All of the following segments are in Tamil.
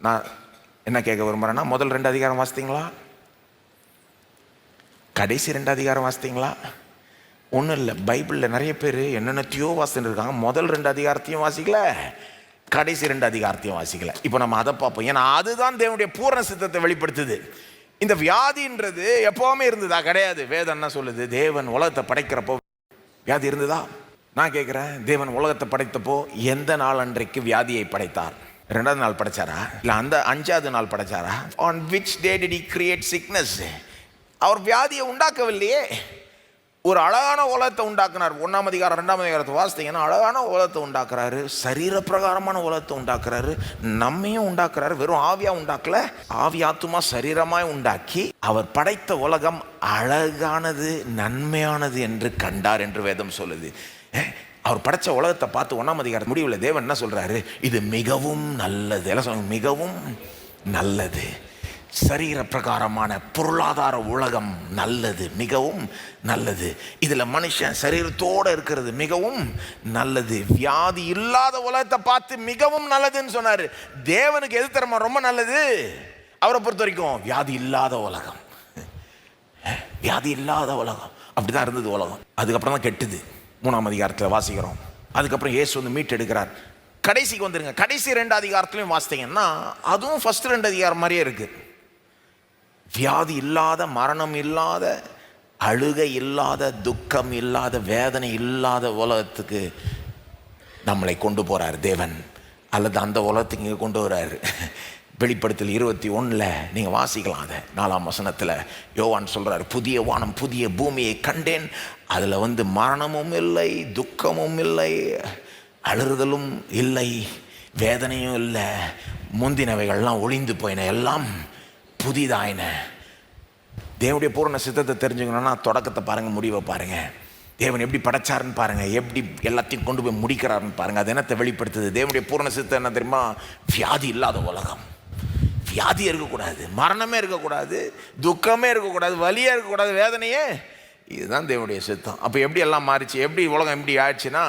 நான் என்ன கேட்க விரும்புகிறேன்னா, முதல் 2 அதிகாரம் வாசித்தீங்களா? கடைசி 2 அதிகாரம் வாசித்தீங்களா? ஒன்றும் இல்லை, பைபிளில் நிறைய பேர் என்னென்னத்தையோ வாசிட்டு இருக்காங்க. முதல் 2 அதிகாரத்தையும் வாசிக்கல, கடைசி 2 அதிகாரத்தையும் வாசிக்கல. இப்போ நம்ம அதை பார்ப்போம். ஏன்னா அதுதான் தேவனுடைய பூரண சித்தத்தை வெளிப்படுத்துது. இந்த வியாதின்றது எப்போவுமே இருந்ததா? கிடையாது. வேதம் என்ன சொல்லுது? தேவன் உலகத்தை படைக்கிறப்போ வியாதி இருந்ததா? நான் கேட்குறேன், தேவன் உலகத்தை படைத்தப்போ எந்த நாள் அன்றைக்கு வியாதியை படைத்தார்? 2வது நாள் படைச்சாரா? இல்லை அந்த 5வது நாள் படைச்சாரா? on which day did he create sickness? அவர் வியாதியை உண்டாக்கவில்லையே. ஒரு அழகான உலகத்தை உண்டாக்குனார். 1ஆம் அதிகாரம் 2ஆம் அதிகாரத்தை வாசித்தீங்கன்னா அழகான உலகத்தை உண்டாக்குறாரு, சரீர பிரகாரமான உலகத்தை உண்டாக்குறாரு, நம்மையும் உண்டாக்குறாரு. வெறும் ஆவியா உண்டாக்கல, ஆவி ஆத்துமா சரீரமாய் உண்டாக்கி அவர் படைத்த உலகம் அழகானது நன்மையானது என்று கண்டார் என்று வேதம் சொல்லுது. அவர் படைச்ச உலகத்தை பார்த்து 1ஆம் அதிகாரம் முடிவில் தேவன் என்ன சொல்றாரு? இது மிகவும் நல்லது. எல்லாம் சொல்லுங்க, மிகவும் நல்லது. சரீர பிரகாரமான பொருளாதார உலகம் நல்லது, மிகவும் நல்லது. இதுல மனுஷன் சரீரத்தோடு இருக்கிறது மிகவும் நல்லது. வியாதி இல்லாத உலகத்தை பார்த்து மிகவும் நல்லதுன்னு சொன்னாரு. தேவனுக்கு எது தரமா ரொம்ப நல்லது? அவரை பொறுத்த வரைக்கும் வியாதி இல்லாத உலகம், வியாதி இல்லாத உலகம். அப்படிதான் இருந்தது உலகம். அதுக்கப்புறம் தான் கெட்டுது. 3ஆம் அதிகாரத்தில் வாசிக்கிறோம். அதுக்கப்புறம் இயேசு வந்து மீட்டு எடுக்கிறார். கடைசிக்கு வந்துருங்க. கடைசி 2 அதிகாரத்திலையும் வாசித்தீங்கன்னா அதுவும் ஃபர்ஸ்ட் 2 அதிகாரம் மாதிரியே இருக்கு. வியாதி இல்லாத, மரணம் இல்லாத, அழுகை இல்லாத, துக்கம் இல்லாத, வேதனை இல்லாத உலகத்துக்கு நம்மளை கொண்டு போறார் தேவன். அல்லது அந்த உலகத்துக்கு இங்கே கொண்டு வர்றாரு. வெளிப்படுத்தல் 21 நீங்கள் வாசிக்கலாம். அதை 4ஆம் வசனத்தில் யோவான் சொல்கிறார், புதிய வானம் புதிய பூமியை கண்டேன், அதில் வந்து மரணமும் இல்லை, துக்கமும் இல்லை, அழுறுதலும் இல்லை, வேதனையும் இல்லை, முந்தினவைகள்லாம் ஒளிந்து போயின, எல்லாம் புதிதாயின. தேவனுடைய பூரண சித்தத்தை தெரிஞ்சுக்கணும்னா தொடக்கத்தை பாருங்கள், முடிவை பாருங்கள். தேவன் எப்படி படைச்சாருன்னு பாருங்கள், எப்படி எல்லாத்தையும் கொண்டு போய் முடிக்கிறாருன்னு பாருங்கள். அது என்னத்தை வெளிப்படுத்துது? தேவனுடைய பூரண சித்தம் என்ன தெரியுமா? வியாதி இல்லாத உலகம். வியாதி இருக்கக்கூடாது, மரணமே இருக்கக்கூடாது, துக்கமே இருக்கக்கூடாது, வலியே இருக்கக்கூடாது, வேதனையே. இதுதான் தேவனுடைய சித்தம். அப்போ எப்படி எல்லாம் மாறிச்சு? எப்படி உலகம் எப்படி ஆயிடுச்சுன்னா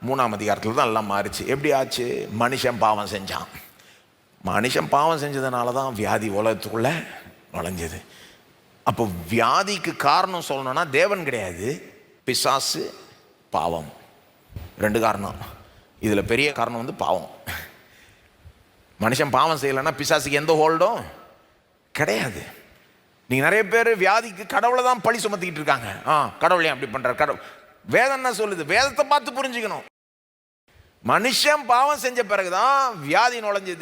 3ஆம் அதிகாரத்தில் தான் எல்லாம் மாறிச்சு. எப்படி ஆச்சு? மனுஷன் பாவம் செஞ்சான். மனுஷன் பாவம் செஞ்சதுனால தான் வியாதி உலகத்துக்குள்ளே நுழைஞ்சது. அப்போ வியாதிக்கு காரணம் சொல்லணும்னா தேவன் கிடையாது, பிசாசு, பாவம். 2 காரணம். இதில் பெரிய காரணம் வந்து பாவம். மனுஷன் பாவம் செய்யலைன்னா பிசாசுக்கு எந்த ஹோல்டும் கிடையாது. நீங்கள் நிறைய பேர் வியாதிக்கு கடவுளை தான் பழி சுமத்திக்கிட்டு இருக்காங்க. கடவுள் ஏன் அப்படி பண்ணுறார்? கடவுள் வேதம் என்ன சொல்லுது? வேதத்தை பார்த்து புரிஞ்சுக்கணும். மனுஷன் பாவம் செஞ்ச பிறகுதான் வியாதி நுழைஞ்சது.